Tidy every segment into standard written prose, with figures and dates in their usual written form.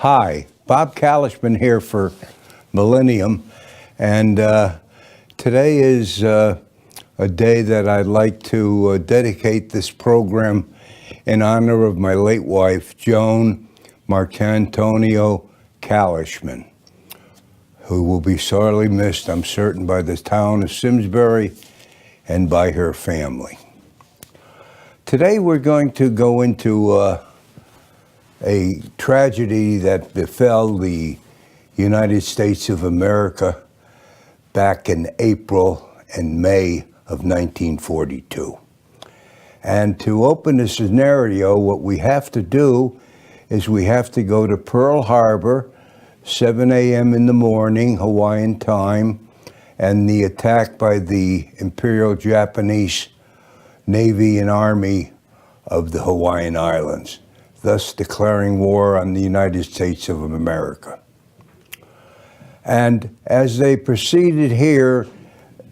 Hi, Bob Kalishman here for Millennium, and today is a day that I'd like to dedicate this program in honor of my late wife, Joan Marcantonio Kalishman, who will be sorely missed, I'm certain, by the town of Simsbury and by her family. Today we're going to go into a tragedy that befell the United States of America back in April and May of 1942. And to open the scenario, what we have to do is we have to go to Pearl Harbor, 7 a.m. in the morning, Hawaiian time, and the attack by the Imperial Japanese Navy and Army of the Hawaiian Islands, thus declaring war on the United States of America. And as they proceeded here,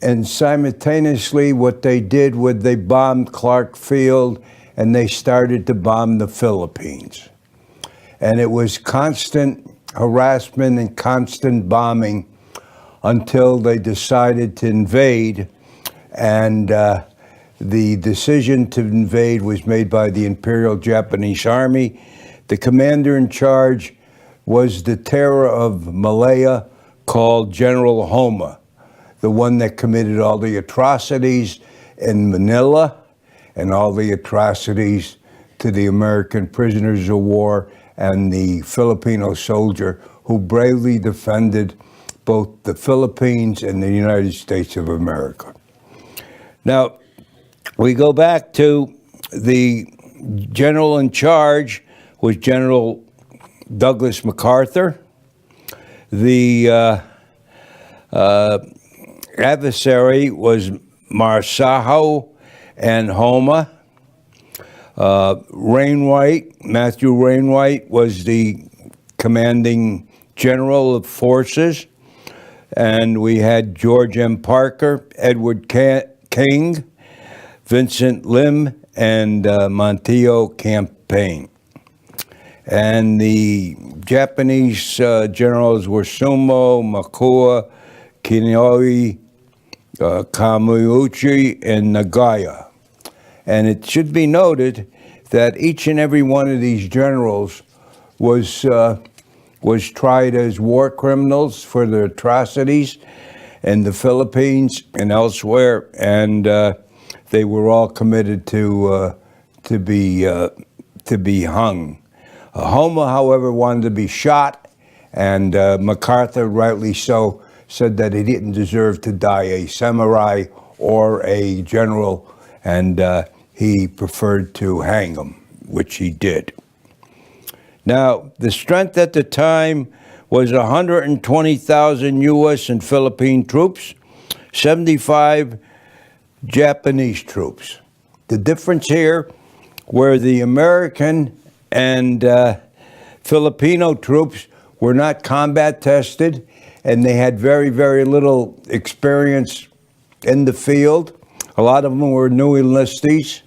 and simultaneously what they did was they bombed Clark Field and they started to bomb the Philippines. And it was constant harassment and constant bombing until they decided to invade, and the decision to invade was made by the Imperial Japanese Army. The commander in charge was the terror of Malaya called General Homa, the one that committed all the atrocities in Manila and all the atrocities to the American prisoners of war and the Filipino soldier who bravely defended both the Philippines and the United States of America. Now, we go back to the general in charge was General Douglas MacArthur. The adversary was Marsaho and Homa. Matthew Wainwright was the commanding general of forces. And we had George M. Parker, Edward King, Vincent Lim, and Montillo Campaign. And the Japanese generals were Sumo, Makua, Kinoi, Kamuuchi, and Nagaya. And it should be noted that each and every one of these generals was tried as war criminals for their atrocities in the Philippines and elsewhere, and they were all committed to be hung. Homa, however, wanted to be shot, and MacArthur, rightly so, said that he didn't deserve to die a samurai or a general, and he preferred to hang him, which he did. Now, the strength at the time was 120,000 U.S. and Philippine troops, 75 Japanese troops. The difference here were the American and Filipino troops were not combat tested, and they had very, very little experience in the field. A lot of them were new enlistees,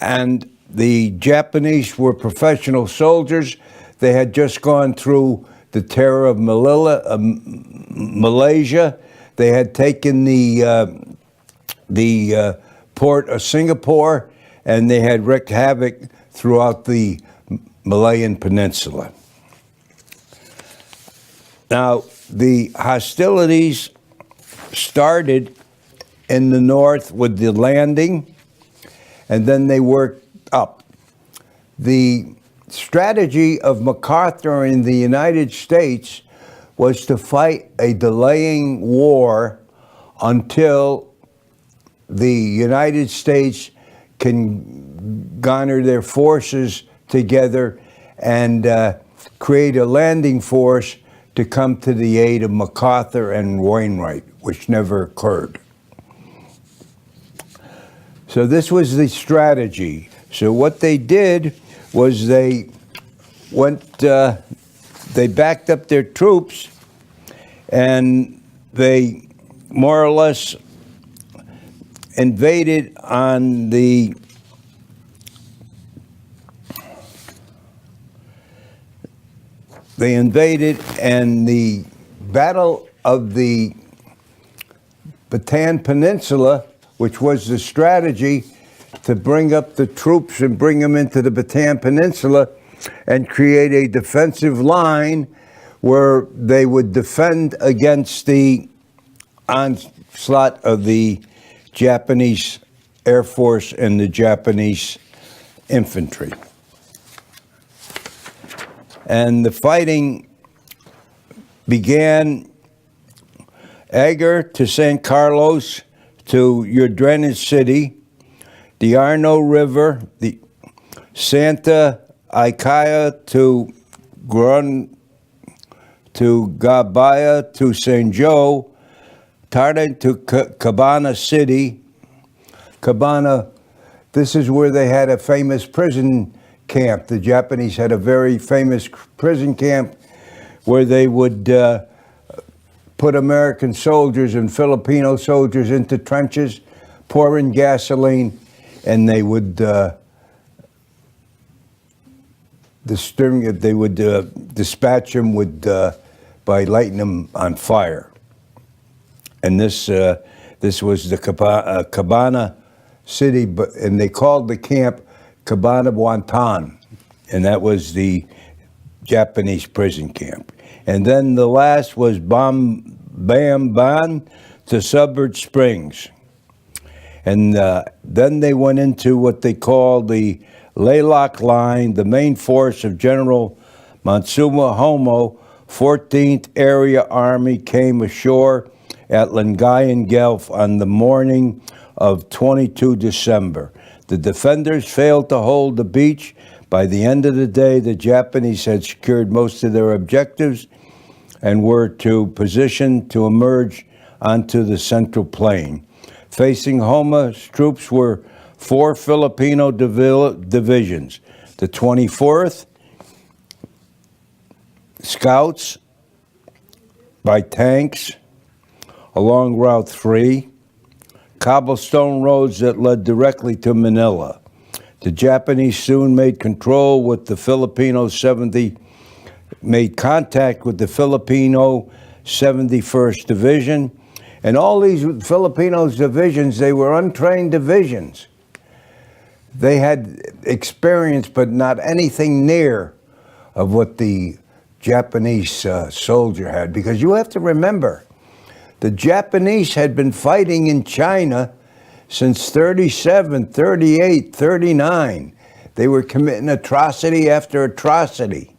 and the Japanese were professional soldiers. They had just gone through the terror of Malaysia. They had taken the port of Singapore, and they had wreaked havoc throughout the Malayan Peninsula. Now, the hostilities started in the north with the landing, and then they worked up. The strategy of MacArthur in the United States was to fight a delaying war until the United States can garner their forces together and create a landing force to come to the aid of MacArthur and Wainwright, which never occurred. So this was the strategy. So what they did was they backed up their troops, and they more or less invaded on the they invaded, and the Battle of the Bataan Peninsula, which was the strategy to bring up the troops and bring them into the Bataan Peninsula and create a defensive line where they would defend against the onslaught of the Japanese Air Force and the Japanese infantry. And the fighting began Agar to San Carlos to your drainage city, the Arno River, the Santa Icaya to Gabaya to St. Joe, Tartan to Cabana City. Cabana, this is where they had a famous prison camp. The Japanese had a very famous prison camp where they would put American soldiers and Filipino soldiers into trenches, pour in gasoline, and they would dispatch them by lighting them on fire. And this was the Cabana City, and they called the camp Cabana Buantan, and that was the Japanese prison camp. And then the last was Bamban to Subbard Springs. And then they went into what they called the Laylock Line. The main force of General Matsuma Homo, 14th Area Army, came ashore at Lingayen Gulf on the morning of 22 December. The defenders failed to hold the beach. By the end of the day, the Japanese had secured most of their objectives and were to position to emerge onto the Central Plain. Facing Homa's troops were 4 Filipino divisions, the 24th Scouts by tanks along Route 3, cobblestone roads that led directly to Manila. The Japanese soon made contact with the Filipino 71st Division. And all these Filipino divisions, they were untrained divisions. They had experience, but not anything near of what the Japanese soldier had. Because you have to remember, the Japanese had been fighting in China since 37, 38, 39. They were committing atrocity after atrocity.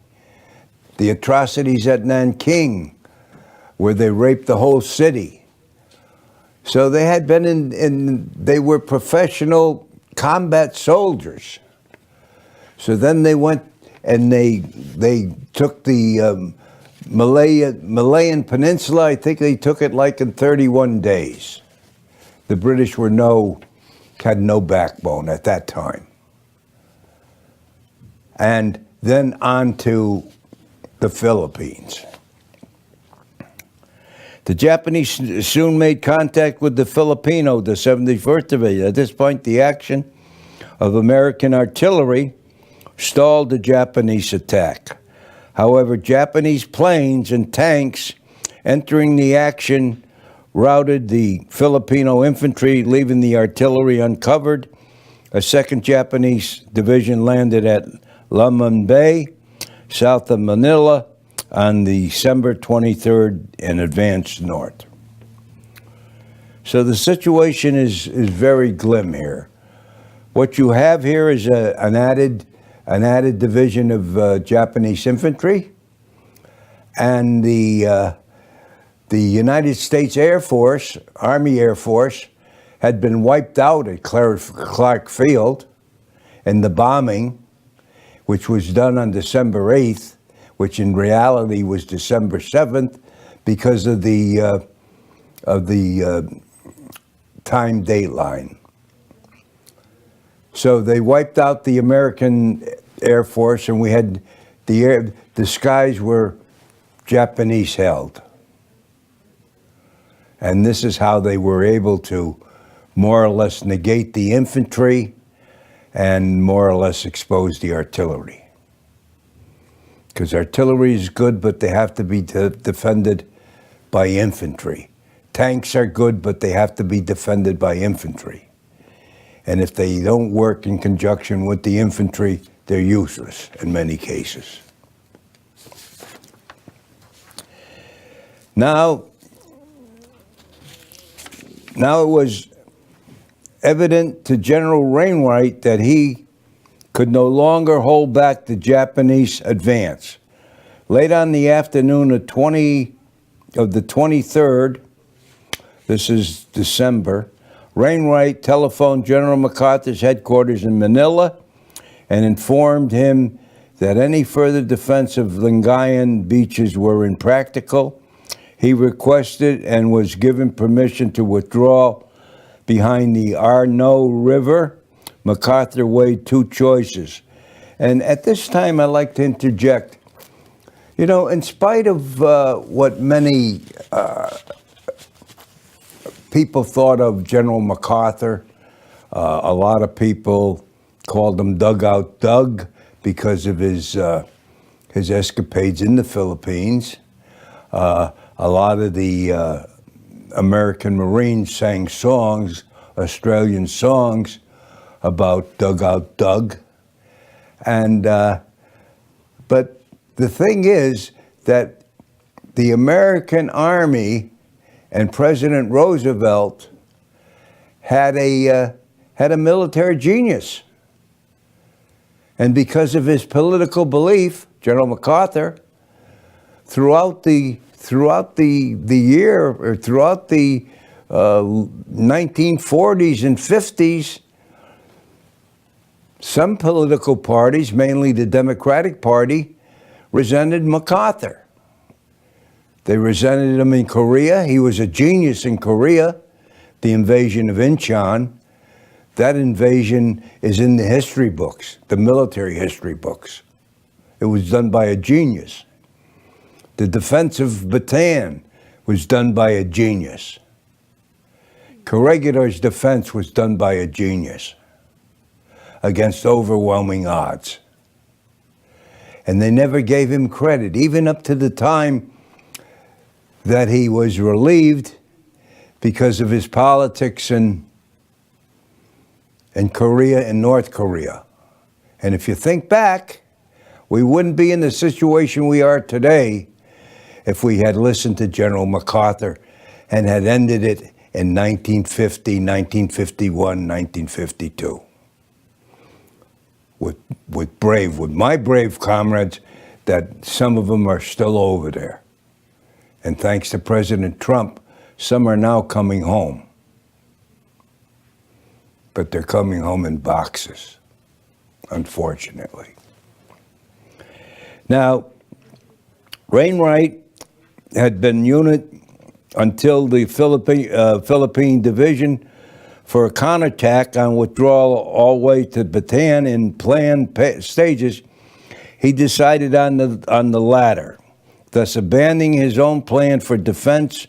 The atrocities at Nanking, where they raped the whole city. So they had been they were professional combat soldiers. So then they went and they took the Malayan Peninsula. I think they took it like in 31 days. The British had no backbone at that time. And then on to the Philippines. The Japanese soon made contact with the Filipino, the 71st Division. At this point, the action of American artillery stalled the Japanese attack. However, Japanese planes and tanks entering the action routed the Filipino infantry, leaving the artillery uncovered. A second Japanese division landed at Lamon Bay, south of Manila, on December 23rd and advanced north. So the situation is very glim here. What you have here is an added division of Japanese infantry, and the United States Air Force, Army Air Force, had been wiped out at Clark Field in the bombing, which was done on December 8th, which in reality was December 7th because of the time dateline. So they wiped out the American Air Force, and we had the skies were Japanese held. And this is how they were able to more or less negate the infantry and more or less expose the artillery. because artillery is good, but they have to be defended by infantry. Tanks are good, but they have to be defended by infantry. And if they don't work in conjunction with the infantry, they're useless in many cases. Now it was evident to General Wainwright that he could no longer hold back the Japanese advance. Late on the afternoon of the 23rd, this is December, Wainwright telephoned General MacArthur's headquarters in Manila and informed him that any further defense of Lingayen beaches were impractical. He requested and was given permission to withdraw behind the Arno River. MacArthur weighed two choices. And at this time, I'd like to interject. You know, in spite of what many people thought of General MacArthur, a lot of people called him Dugout Doug because of his escapades in the Philippines. A lot of the American Marines sang songs, Australian songs, about Dugout Doug. And but the thing is that the American Army and President Roosevelt had a military genius. And because of his political belief, General MacArthur, throughout the year, or throughout the 1940s and 50s, some political parties, mainly the Democratic Party, resented MacArthur. They resented him in Korea. He was a genius in Korea, the invasion of Incheon. That invasion is in the history books, the military history books. It was done by a genius. The defense of Bataan was done by a genius. Corregidor's defense was done by a genius against overwhelming odds. And they never gave him credit, even up to the time that he was relieved because of his politics in Korea and North Korea. And if you think back, we wouldn't be in the situation we are today if we had listened to General MacArthur and had ended it in 1950, 1951, 1952. With my brave comrades, that some of them are still over there. And thanks to President Trump, some are now coming home. But they're coming home in boxes, unfortunately. Now, Wainwright had been unit until the Philippine division for a counterattack on withdrawal all the way to Bataan in planned stages. He decided on the latter, thus abandoning his own plan for defense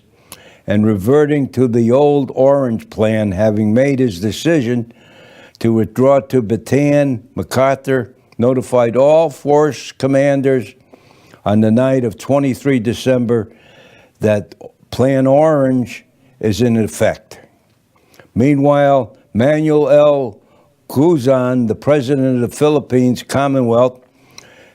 and reverting to the old Orange Plan. Having made his decision to withdraw to Bataan, MacArthur notified all force commanders on the night of 23 December that Plan Orange is in effect. Meanwhile, Manuel L. Quezon, the president of the Philippines Commonwealth,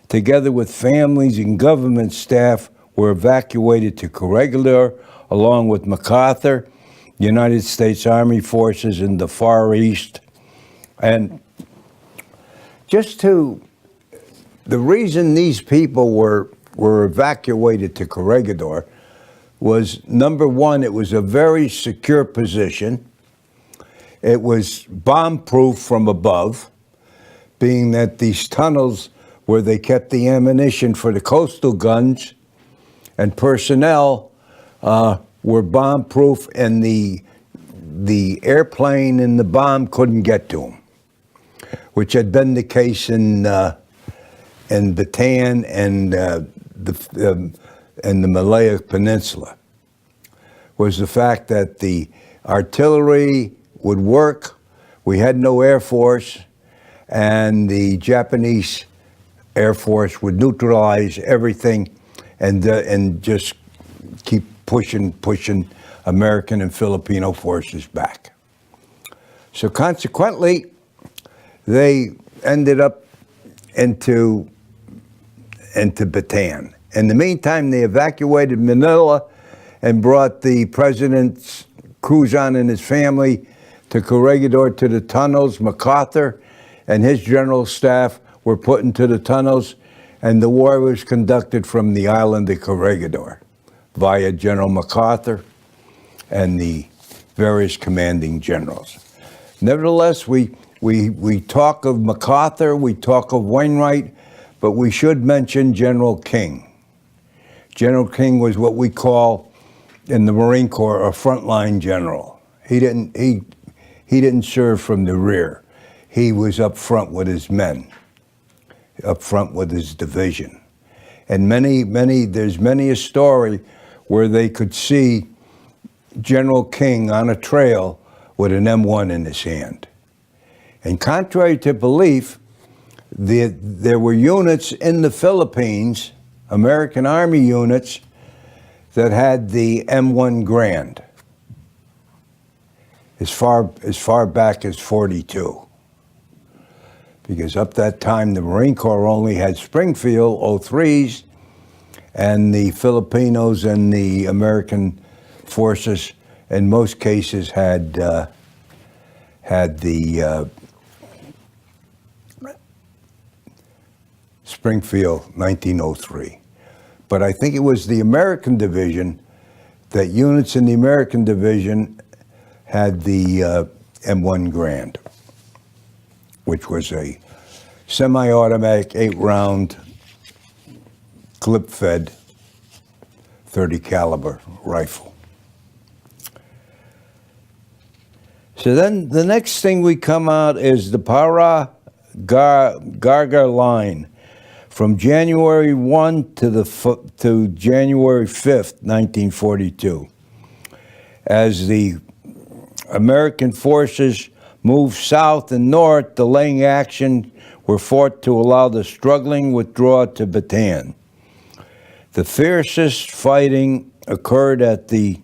together with families and government staff, were evacuated to Corregidor, along with MacArthur, United States Army forces in the Far East. And the reason these people were evacuated to Corregidor was, number one, it was a very secure position. It was bomb-proof from above, being that these tunnels where they kept the ammunition for the coastal guns and personnel were bomb-proof, and the airplane and the bomb couldn't get to them, which had been the case in Bataan and the Malaya Peninsula. Was the fact that the artillery would work, we had no air force, and the Japanese Air Force would neutralize everything and just keep pushing American and Filipino forces back. So consequently, they ended up into Bataan. In the meantime, they evacuated Manila and brought the president's Cruzon and his family to Corregidor to the tunnels. MacArthur and his general staff were put into the tunnels, and the war was conducted from the island of Corregidor via General MacArthur and the various commanding generals. Nevertheless, we talk of MacArthur, we talk of Wainwright, but we should mention General King. General King was what we call in the Marine Corps a frontline general. He didn't serve from the rear. He was up front with his men, up front with his division. And there's many a story where they could see General King on a trail with an M1 in his hand. And contrary to belief, there were units in the Philippines, American Army units, that had the M1 Grand as far back as 42. Because up that time, the Marine Corps only had Springfield 03s, and the Filipinos and the American forces, in most cases, had the Springfield 1903. But I think it was the American division, that units in the American division had the M1 Grand, which was a semi-automatic 8-round clip-fed 30 caliber rifle. So then the next thing we come out is the Para Gargar line from January 1 to January 5th, 1942. As the American forces moved south and north, delaying action were fought to allow the struggling withdrawal to Bataan. The fiercest fighting occurred at the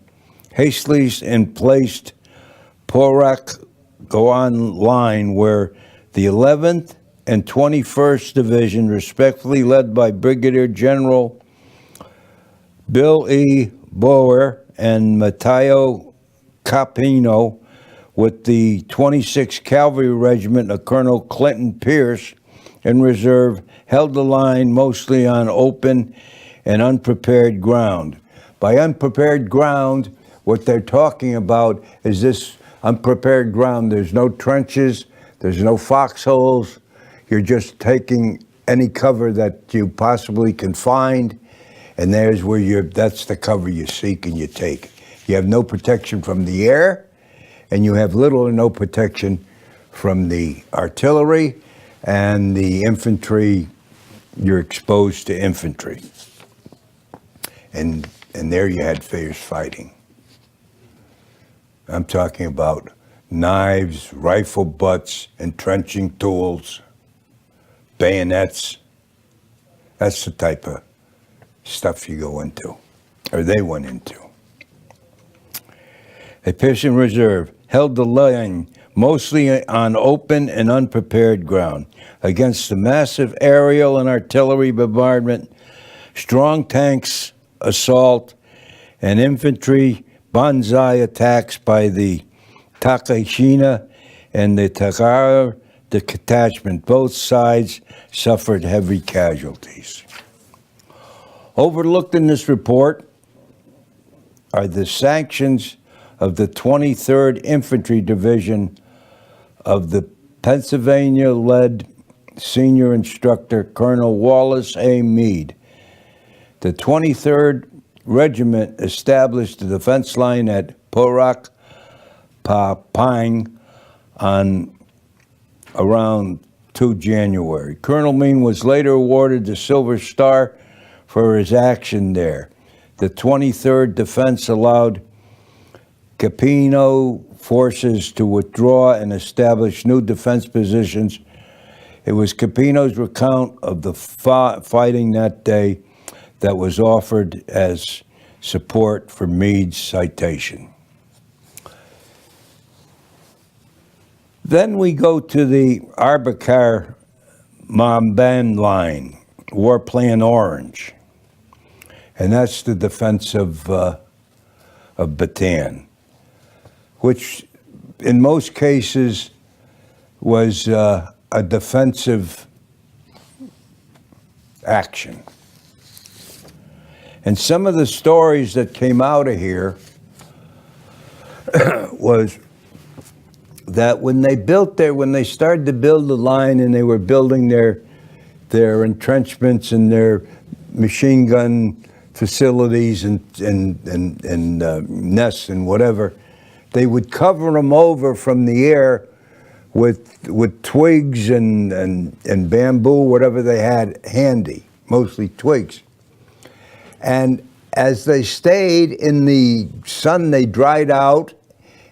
hastily placed Porac-Goan line, where the 11th and 21st Division, respectively led by Brigadier General Bill E. Boer and Mateo Capino, with the 26th Cavalry Regiment of Colonel Clinton Pierce in reserve, held the line mostly on open and unprepared ground. By unprepared ground, what they're talking about is this unprepared ground. There's no trenches, there's no foxholes. You're just taking any cover that you possibly can find, and that's the cover you seek and you take. You have no protection from the air, and you have little or no protection from the artillery and the infantry. You're exposed to infantry. And there you had fierce fighting. I'm talking about knives, rifle butts, entrenching tools, bayonets. That's the type of stuff you go into, or they went into. A Pierson Reserve held the line mostly on open and unprepared ground against the massive aerial and artillery bombardment, strong tanks assault, and infantry banzai attacks by the Takashina and the Tagara detachment. Both sides suffered heavy casualties. Overlooked in this report are the sanctions of the 23rd Infantry Division of the Pennsylvania-led senior instructor, Colonel Wallace A. Meade. The 23rd Regiment established the defense line at Porac Papang on around 2 January. Colonel Meade was later awarded the Silver Star for his action there. The 23rd Defense allowed Capino forces to withdraw and establish new defense positions It was Capino's recount of the fighting that day that was offered as support for Meade's citation. Then we go to the Arbacar-Mamban line, War Plan Orange, and that's the defense of Bataan, which in most cases was a defensive action. And some of the stories that came out of here was that when they started to build the line and they were building their entrenchments and their machine gun facilities and nests and whatever, they would cover them over from the air with twigs and bamboo, whatever they had handy, mostly twigs. And as they stayed in the sun, they dried out.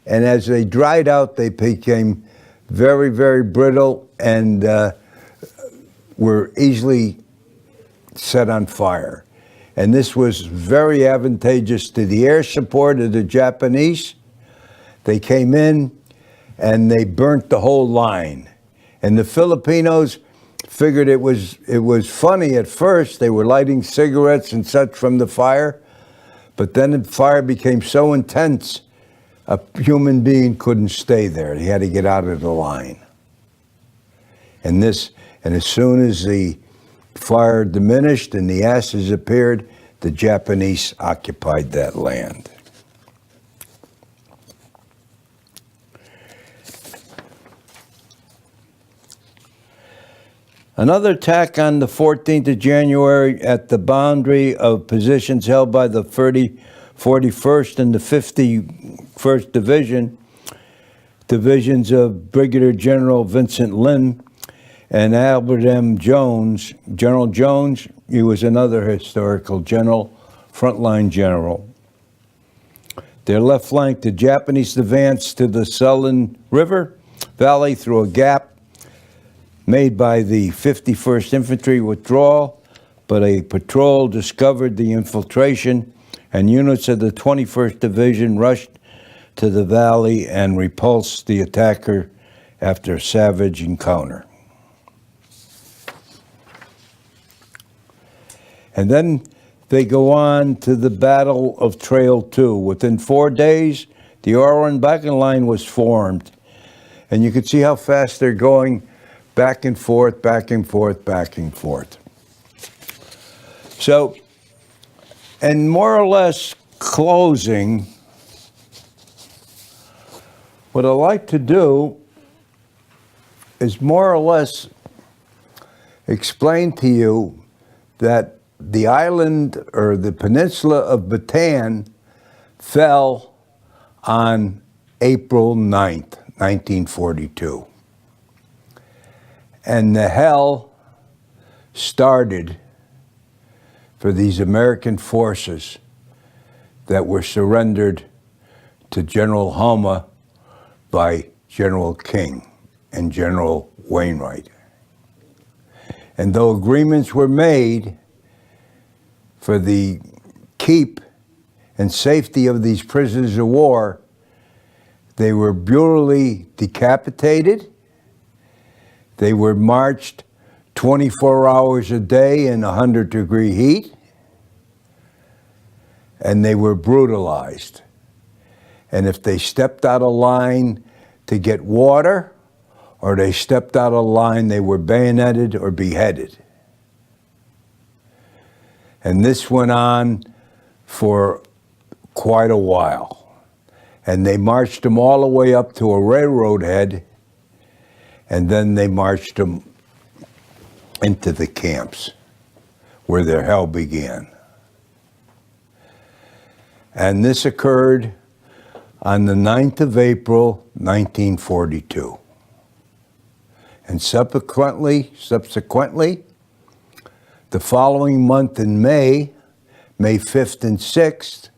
And as they dried out, they became very, very brittle and were easily set on fire. And this was very advantageous to the air support of the Japanese. They came in and they burnt the whole line. And the Filipinos figured it was funny at first. They were lighting cigarettes and such from the fire. But then the fire became so intense, a human being couldn't stay there. He had to get out of the line. And as soon as the fire diminished and the ashes appeared, the Japanese occupied that land. Another attack on the 14th of January at the boundary of positions held by the 41st and the 51st Divisions of Brigadier General Vincent Lin and Albert M. Jones. General Jones, he was another historical general, frontline general. Their left flank, the Japanese advanced to the Sullivan River Valley through a gap made by the 51st Infantry withdrawal, but a patrol discovered the infiltration and units of the 21st Division rushed to the valley and repulsed the attacker after a savage encounter. And then they go on to the Battle of Trail 2. Within 4 days, the Oren-Bakken line was formed. And you can see how fast they're going back and forth, back and forth, back and forth. So, and more or less closing, what I like to do is more or less explain to you that the island or the peninsula of Bataan fell on April 9th, 1942. And the hell started for these American forces that were surrendered to General Homa by General King and General Wainwright. And though agreements were made for the keep and safety of these prisoners of war, they were brutally decapitated. They were marched 24 hours a day in 100-degree heat, and they were brutalized. And if they stepped out of line to get water, or they stepped out of line, they were bayoneted or beheaded. And this went on for quite a while. And they marched them all the way up to a railroad head, and then they marched them into the camps where their hell began. And this occurred on the 9th of April, 1942. And subsequently, the following month in May 5th and 6th,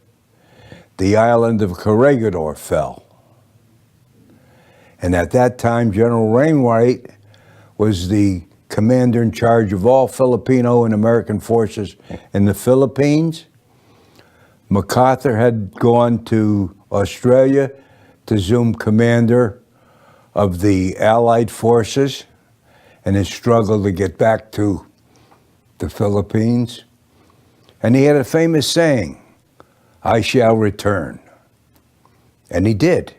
the island of Corregidor fell. And at that time, General Wainwright was the commander in charge of all Filipino and American forces in the Philippines. MacArthur had gone to Australia to assume commander of the Allied forces in his struggle to get back to the Philippines. And he had a famous saying, "I shall return." And he did.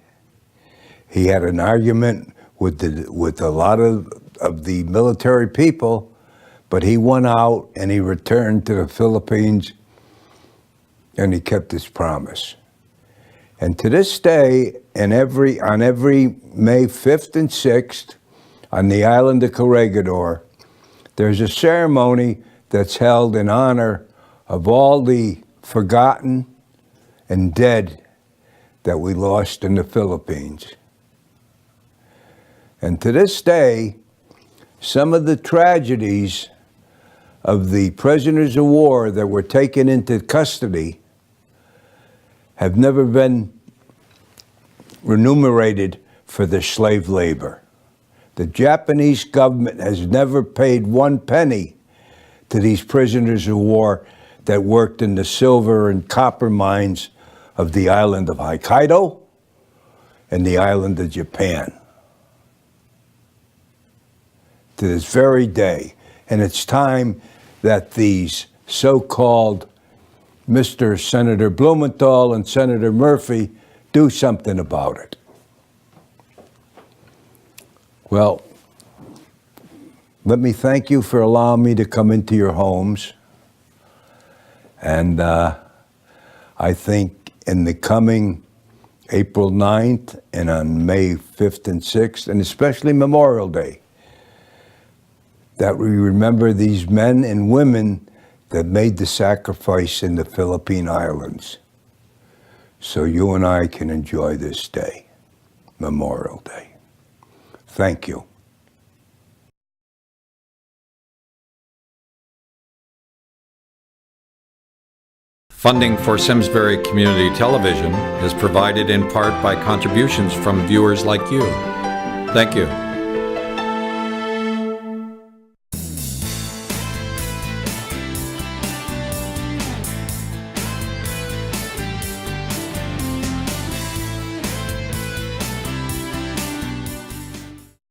He had an argument with a lot of the military people, but he won out and he returned to the Philippines and he kept his promise. And to this day, on every May 5th and 6th, on the island of Corregidor, there's a ceremony that's held in honor of all the forgotten and dead that we lost in the Philippines. And to this day, some of the tragedies of the prisoners of war that were taken into custody have never been remunerated for their slave labor. The Japanese government has never paid 1 penny to these prisoners of war that worked in the silver and copper mines of the island of Hokkaido and the island of Japan. To this very day. And it's time that these so-called Mr. Senator Blumenthal and Senator Murphy do something about it. Well, let me thank you for allowing me to come into your homes. And I think in the coming April 9th and on May 5th and 6th, and especially Memorial Day, that we remember these men and women that made the sacrifice in the Philippine Islands, so you and I can enjoy this day, Memorial Day. Thank you. Funding for Simsbury Community Television is provided in part by contributions from viewers like you. Thank you.